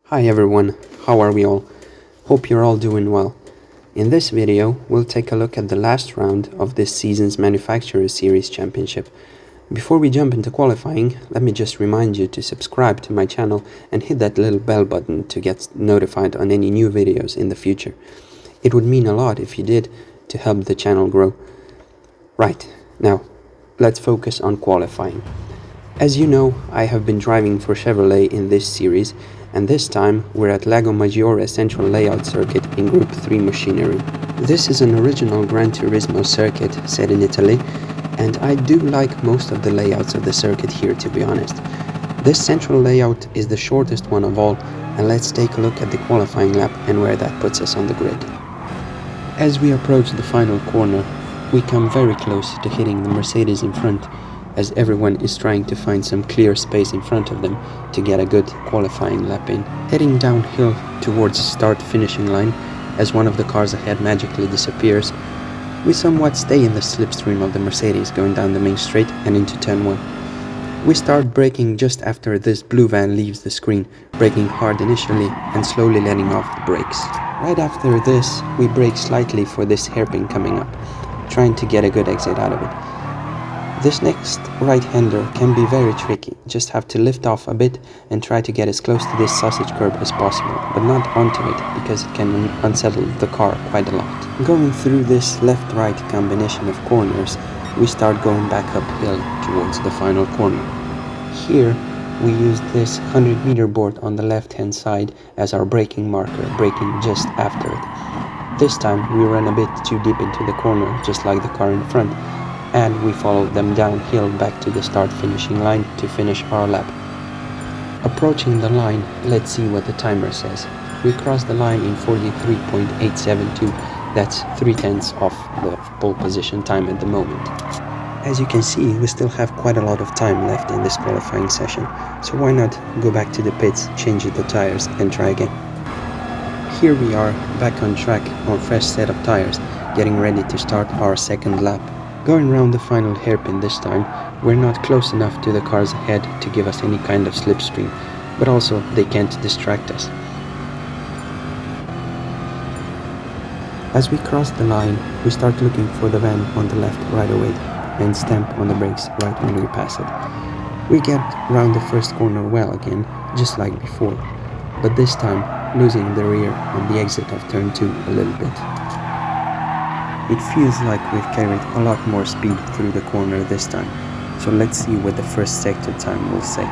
Hi everyone, how are we all? Hope you're all doing well. In this video, we'll take a look at the last round of this season's Manufacturer Series Championship. Before we jump into qualifying, let me just remind you to subscribe to my channel and hit that little bell button to get notified on any new videos in the future. It would mean a lot if you did to help the channel grow. Right, now, let's focus on qualifying. As you know, I have been driving for Chevrolet in this series, and this time we're at Lago Maggiore Central Layout Circuit in Group 3 machinery. This is an original Gran Turismo circuit set in Italy, and I do like most of the layouts of the circuit here, to be honest. This central layout is the shortest one of all, and let's take a look at the qualifying lap and where that puts us on the grid. As we approach the final corner, we come very close to hitting the Mercedes in front, as everyone is trying to find some clear space in front of them to get a good qualifying lap in. Heading downhill towards start-finishing line, as one of the cars ahead magically disappears, we somewhat stay in the slipstream of the Mercedes going down the main straight and into turn 1. We start braking just after this blue van leaves the screen, braking hard initially and slowly letting off the brakes. Right after this, we brake slightly for this hairpin coming up, trying to get a good exit out of it. This next right-hander can be very tricky, just have to lift off a bit and try to get as close to this sausage curb as possible, but not onto it because it can unsettle the car quite a lot. Going through this left-right combination of corners, we start going back uphill towards the final corner. Here, we used this 100-meter board on the left-hand side as our braking marker, braking just after it. This time, we ran a bit too deep into the corner, just like the car in front, and we followed them downhill back to the start-finishing line to finish our lap. Approaching the line, let's see what the timer says. We crossed the line in 43.872, that's 3/10 of the pole position time at the moment. As you can see, we still have quite a lot of time left in this qualifying session, so why not go back to the pits, change the tires and try again. Here we are, back on track on fresh set of tires, getting ready to start our second lap. Going around the final hairpin this time, we're not close enough to the cars ahead to give us any kind of slipstream, but also they can't distract us. As we cross the line, we start looking for the van on the left right away and stamp on the brakes right when we pass it. We get round the first corner well again, just like before, but this time losing the rear on the exit of turn 2 a little bit. It feels like we've carried a lot more speed through the corner this time, so let's see what the first sector time will say.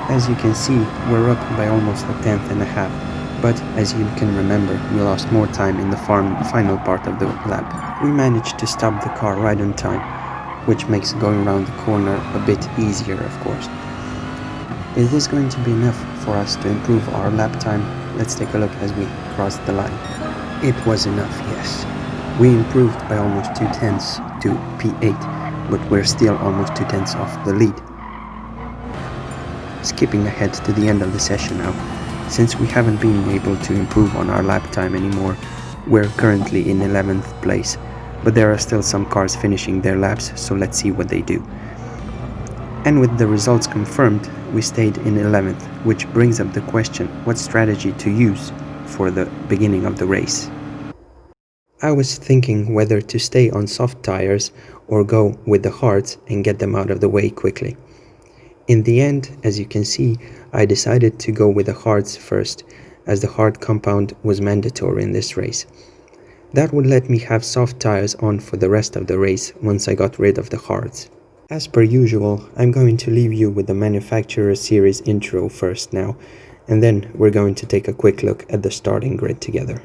As you can see, we're up by almost a tenth and a half, but as you can remember, we lost more time in the final part of the lap. We managed to stop the car right on time, which makes going around the corner a bit easier, of course. Is this going to be enough for us to improve our lap time? Let's take a look as we cross the line. It was enough, yes. We improved by almost 2/10 to P8, but we're still almost 2/10 off the lead. Skipping ahead to the end of the session now. Since we haven't been able to improve on our lap time anymore, we're currently in 11th place, but there are still some cars finishing their laps, so let's see what they do. And with the results confirmed, we stayed in 11th, which brings up the question, what strategy to use for the beginning of the race. I was thinking whether to stay on soft tires or go with the hards and get them out of the way quickly. In the end, as you can see, I decided to go with the hards first, as the hard compound was mandatory in this race. That would let me have soft tires on for the rest of the race once I got rid of the hards. As per usual, I'm going to leave you with the Manufacturer Series intro first now, and then we're going to take a quick look at the starting grid together.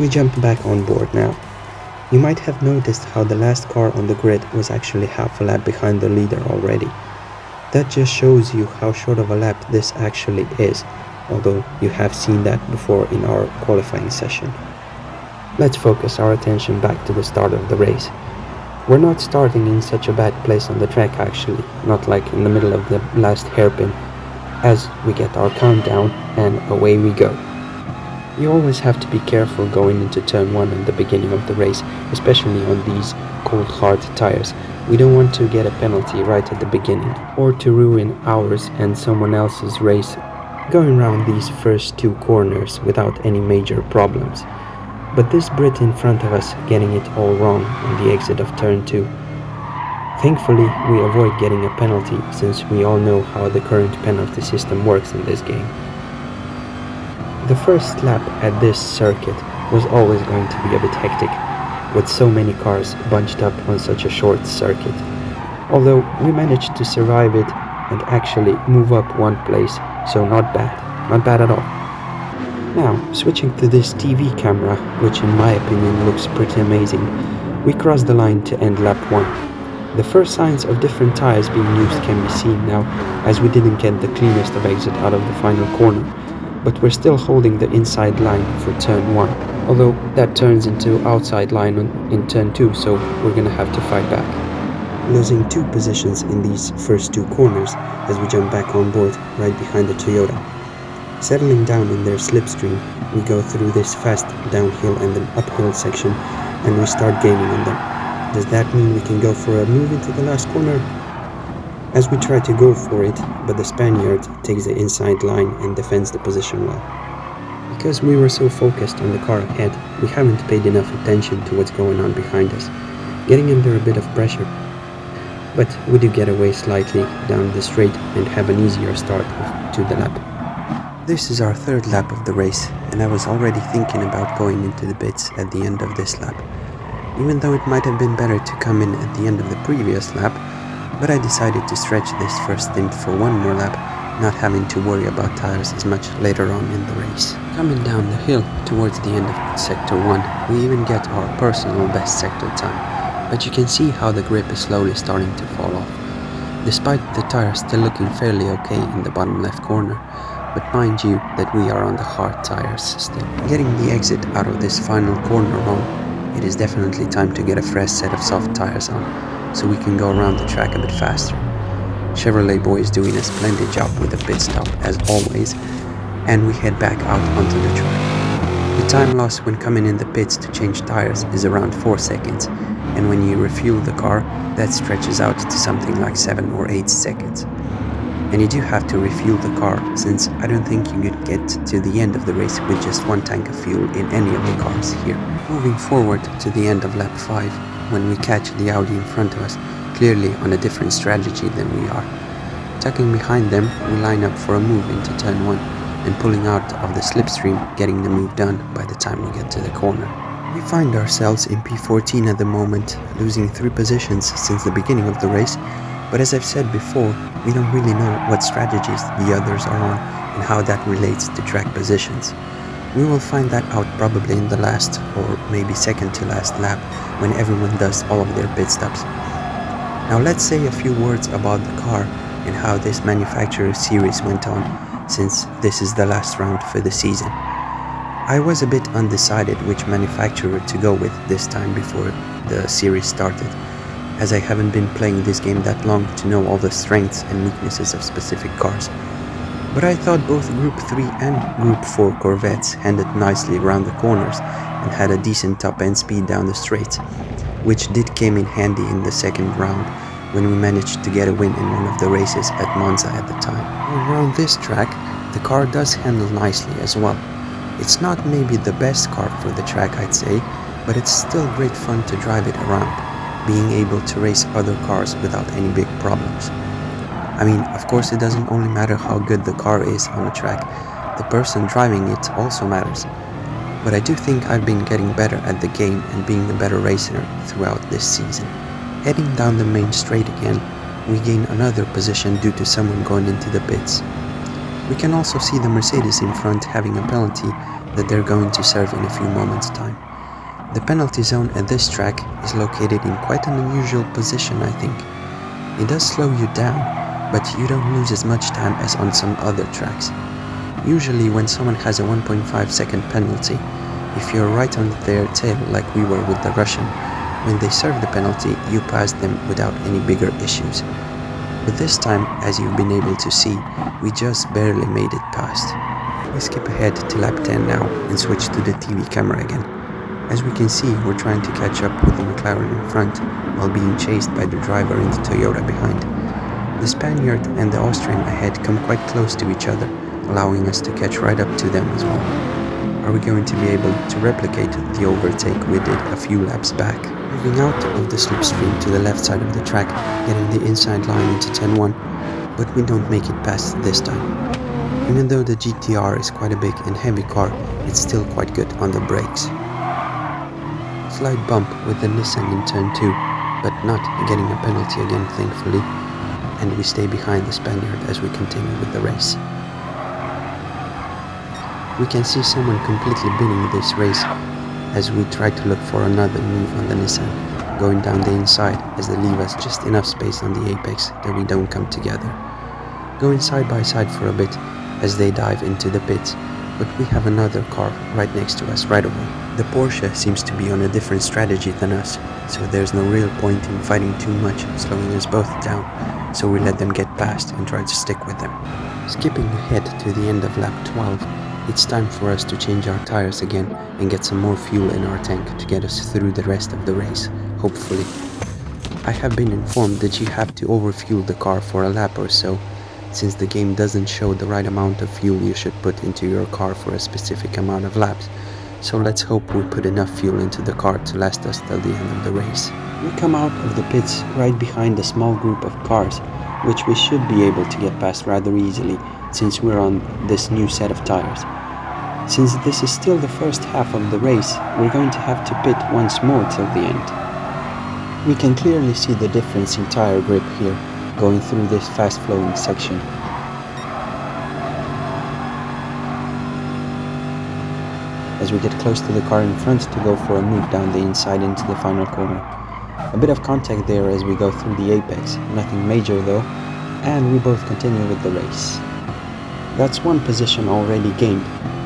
We jump back on board now. You might have noticed how the last car on the grid was actually half a lap behind the leader already. That just shows you how short of a lap this actually is, although you have seen that before in our qualifying session. Let's focus our attention back to the start of the race. We're not starting in such a bad place on the track actually, not like in the middle of the last hairpin, as we get our countdown and away we go. You always have to be careful going into turn 1 at the beginning of the race, especially on these cold hard tires. We don't want to get a penalty right at the beginning, or to ruin ours and someone else's race going around these first 2 corners without any major problems. But this Brit in front of us getting it all wrong on the exit of turn 2. Thankfully, we avoid getting a penalty since we all know how the current penalty system works in this game. The first lap at this circuit was always going to be a bit hectic, with so many cars bunched up on such a short circuit. Although we managed to survive it and actually move up 1 place, so not bad at all. Now, switching to this TV camera, which in my opinion looks pretty amazing, we crossed the line to end lap 1. The first signs of different tires being used can be seen now, as we didn't get the cleanest of exit out of the final corner, but we're still holding the inside line for turn 1, although that turns into outside line in turn 2, so we're gonna have to fight back. Losing 2 positions in these first 2 corners as we jump back on board right behind the Toyota. Settling down in their slipstream, we go through this fast downhill and then uphill section and we start gaining on them. Does that mean we can go for a move into the last corner? As we try to go for it, but the Spaniard takes the inside line and defends the position well. Because we were so focused on the car ahead, we haven't paid enough attention to what's going on behind us, getting under a bit of pressure. But we do get away slightly down the straight and have an easier start to the lap. This is our 3rd lap of the race, and I was already thinking about going into the pits at the end of this lap. Even though it might have been better to come in at the end of the previous lap, but I decided to stretch this first stint for 1 more lap, not having to worry about tires as much later on in the race. Coming down the hill towards the end of sector 1, we even get our personal best sector time, but you can see how the grip is slowly starting to fall off, despite the tires still looking fairly okay in the bottom left corner. But mind you that we are on the hard tires still. Getting the exit out of this final corner wrong, it is definitely time to get a fresh set of soft tires on, so we can go around the track a bit faster. Chevrolet boy is doing a splendid job with a pit stop as always, and we head back out onto the track. The time loss when coming in the pits to change tires is around 4 seconds, and when you refuel the car, that stretches out to something like 7 or 8 seconds. And you do have to refuel the car, since I don't think you could get to the end of the race with just 1 tank of fuel in any of the cars here. Moving forward to the end of lap 5, when we catch the Audi in front of us, clearly on a different strategy than we are. Tucking behind them, we line up for a move into turn 1, and pulling out of the slipstream, getting the move done by the time we get to the corner. We find ourselves in P14 at the moment, losing 3 positions since the beginning of the race, but as I've said before, we don't really know what strategies the others are on and how that relates to track positions. We will find that out probably in the last or maybe second to last lap when everyone does all of their pit stops. Now let's say a few words about the car and how this manufacturer series went on, since this is the last round for the season. I was a bit undecided which manufacturer to go with this time before the series started, as I haven't been playing this game that long to know all the strengths and weaknesses of specific cars. But I thought both Group 3 and Group 4 Corvettes handled nicely around the corners and had a decent top-end speed down the straights, which did come in handy in the second round when we managed to get a win in one of the races at Monza at the time. Around this track, the car does handle nicely as well. It's not maybe the best car for the track, I'd say, but it's still great fun to drive it around, being able to race other cars without any big problems. I mean, of course it doesn't only matter how good the car is on a track, the person driving it also matters. But I do think I've been getting better at the game and being a better racer throughout this season. Heading down the main straight again, we gain another position due to someone going into the pits. We can also see the Mercedes in front having a penalty that they're going to serve in a few moments' time. The penalty zone at this track is located in quite an unusual position, I think. It does slow you down, but you don't lose as much time as on some other tracks. Usually when someone has a 1.5 second penalty, if you're right on their tail like we were with the Russian, when they serve the penalty, you pass them without any bigger issues. But this time, as you've been able to see, we just barely made it past. We skip ahead to lap 10 now and switch to the TV camera again. As we can see, we're trying to catch up with the McLaren in front while being chased by the driver in the Toyota behind. The Spaniard and the Austrian ahead come quite close to each other, allowing us to catch right up to them as well. Are we going to be able to replicate the overtake we did a few laps back? Moving out of the slipstream to the left side of the track, getting the inside line into 10-1, but we don't make it past this time. Even though the GTR is quite a big and heavy car, it's still quite good on the brakes. Slight bump with the Nissan in turn 2, but not getting a penalty again thankfully, and we stay behind the Spaniard as we continue with the race. We can see someone completely winning this race as we try to look for another move on the Nissan, going down the inside as they leave us just enough space on the apex that we don't come together. Going side by side for a bit as they dive into the pits, but we have another car right next to us right away. The Porsche seems to be on a different strategy than us, so there's no real point in fighting too much, slowing us both down, so we let them get past and try to stick with them. Skipping ahead to the end of lap 12, it's time for us to change our tires again and get some more fuel in our tank to get us through the rest of the race, hopefully. I have been informed that you have to overfuel the car for a lap or so, since the game doesn't show the right amount of fuel you should put into your car for a specific amount of laps. So let's hope we put enough fuel into the car to last us till the end of the race. We come out of the pits right behind a small group of cars, which we should be able to get past rather easily since we're on this new set of tires. Since this is still the first half of the race, we're going to have to pit once more till the end. We can clearly see the difference in tire grip here, going through this fast-flowing section. As we get close to the car in front to go for a move down the inside into the final corner. A bit of contact there as we go through the apex, nothing major though, and we both continue with the race. That's one position already gained,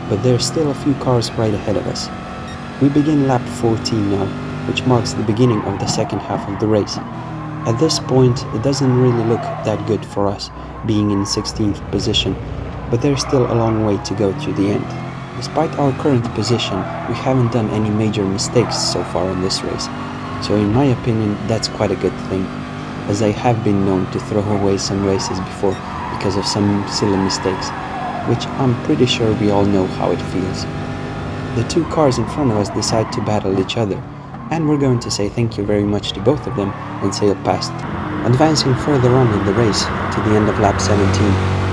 but there's still a few cars right ahead of us. We begin lap 14 now, which marks the beginning of the second half of the race. At this point, it doesn't really look that good for us, being in 16th position, but there's still a long way to go to the end. Despite our current position, we haven't done any major mistakes so far in this race, so in my opinion that's quite a good thing, as I have been known to throw away some races before because of some silly mistakes, which I'm pretty sure we all know how it feels. The two cars in front of us decide to battle each other, and we're going to say thank you very much to both of them and sail past. Advancing further on in the race, to the end of lap 17,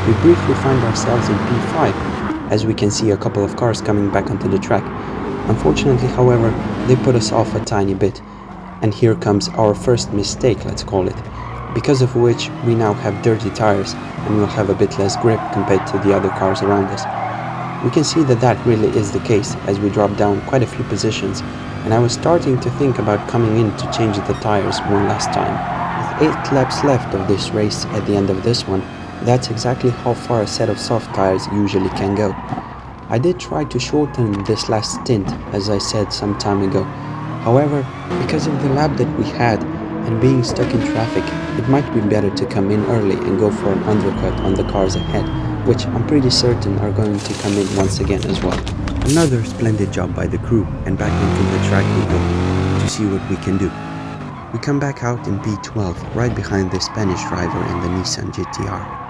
we briefly find ourselves in P5, as we can see a couple of cars coming back onto the track. Unfortunately, however, they put us off a tiny bit, and here comes our first mistake, let's call it, because of which we now have dirty tires and will have a bit less grip compared to the other cars around us. We can see that that really is the case as we drop down quite a few positions, and I was starting to think about coming in to change the tires one last time. With 8 laps left of this race at the end of this one, that's exactly how far a set of soft tires usually can go. I did try to shorten this last stint, as I said some time ago. However, because of the lap that we had and being stuck in traffic, it might be better to come in early and go for an undercut on the cars ahead, which I'm pretty certain are going to come in once again as well. Another splendid job by the crew, and back into the track we go to see what we can do. We come back out in P12, right behind the Spanish driver and the Nissan GTR.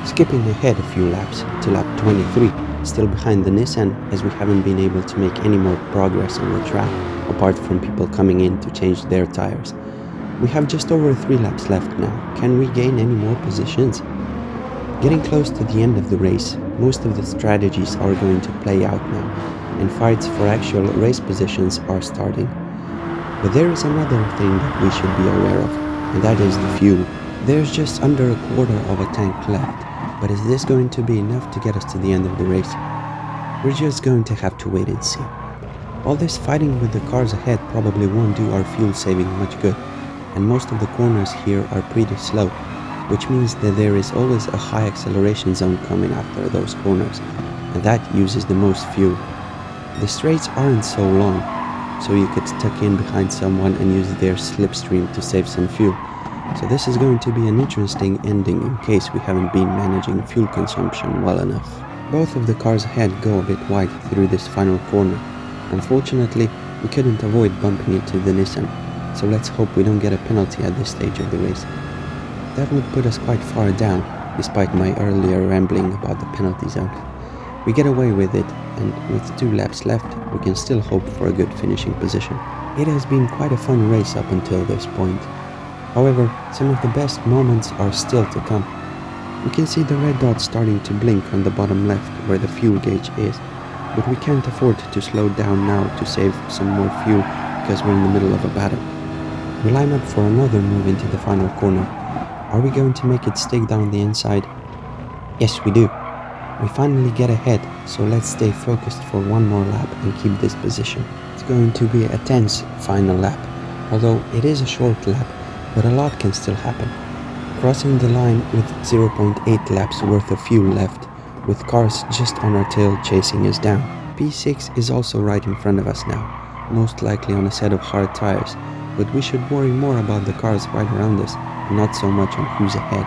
Skipping ahead a few laps to lap 23, still behind the Nissan as we haven't been able to make any more progress on the track, apart from people coming in to change their tires. We have just over 3 laps left now. Can we gain any more positions? Getting close to the end of the race, most of the strategies are going to play out now, and fights for actual race positions are starting. But there is another thing that we should be aware of, and that is the fuel. There's just under a quarter of a tank left, But is this going to be enough to get us to the end of the race? We're just going to have to wait and see. All this fighting with the cars ahead probably won't do our fuel saving much good, and most of the corners here are pretty slow, which means that there is always a high acceleration zone coming after those corners, and that uses the most fuel. The straights aren't so long, so you could tuck in behind someone and use their slipstream to save some fuel. So this is going to be an interesting ending in case we haven't been managing fuel consumption well enough. Both of the cars ahead go a bit wide through this final corner. Unfortunately, we couldn't avoid bumping into the Nissan, so let's hope we don't get a penalty at this stage of the race. That would put us quite far down, despite my earlier rambling about the penalty zone. We get away with it, and with 2 laps left, we can still hope for a good finishing position. It has been quite a fun race up until this point. However, some of the best moments are still to come. We can see the red dot starting to blink on the bottom left where the fuel gauge is, but we can't afford to slow down now to save some more fuel because we're in the middle of a battle. We line up for another move into the final corner. Are we going to make it stick down the inside? Yes, we do. We finally get ahead, so let's stay focused for one more lap and keep this position. It's going to be a tense final lap, although it is a short lap, but a lot can still happen. Crossing the line with 0.8 laps worth of fuel left, with cars just on our tail chasing us down. P6 is also right in front of us now, most likely on a set of hard tires, but we should worry more about the cars right around us, and not so much on who's ahead.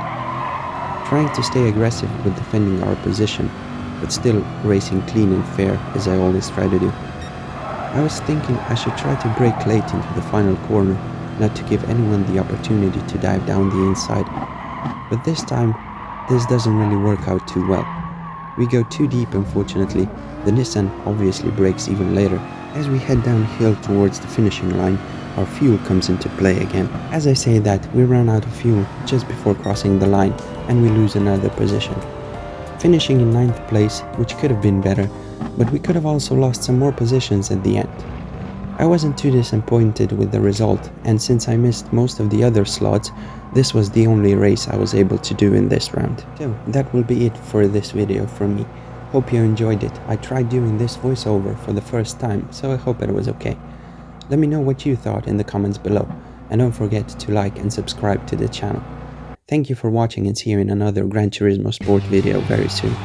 Trying to stay aggressive with defending our position, but still racing clean and fair as I always try to do. I was thinking I should try to brake late into the final corner, not to give anyone the opportunity to dive down the inside, but this time this doesn't really work out too well. We go too deep, unfortunately. The Nissan obviously brakes even later. As we head downhill towards the finishing line, our fuel comes into play again. As I say that, we run out of fuel just before crossing the line and we lose another position. Finishing in 9th place, which could have been better, but we could have also lost some more positions at the end. I wasn't too disappointed with the result, and since I missed most of the other slots, this was the only race I was able to do in this round. So that will be it for this video from me. Hope you enjoyed it. I tried doing this voiceover for the first time, so I hope it was okay. Let me know what you thought in the comments below, and don't forget to like and subscribe to the channel. Thank you for watching, and see you in another Gran Turismo Sport video very soon.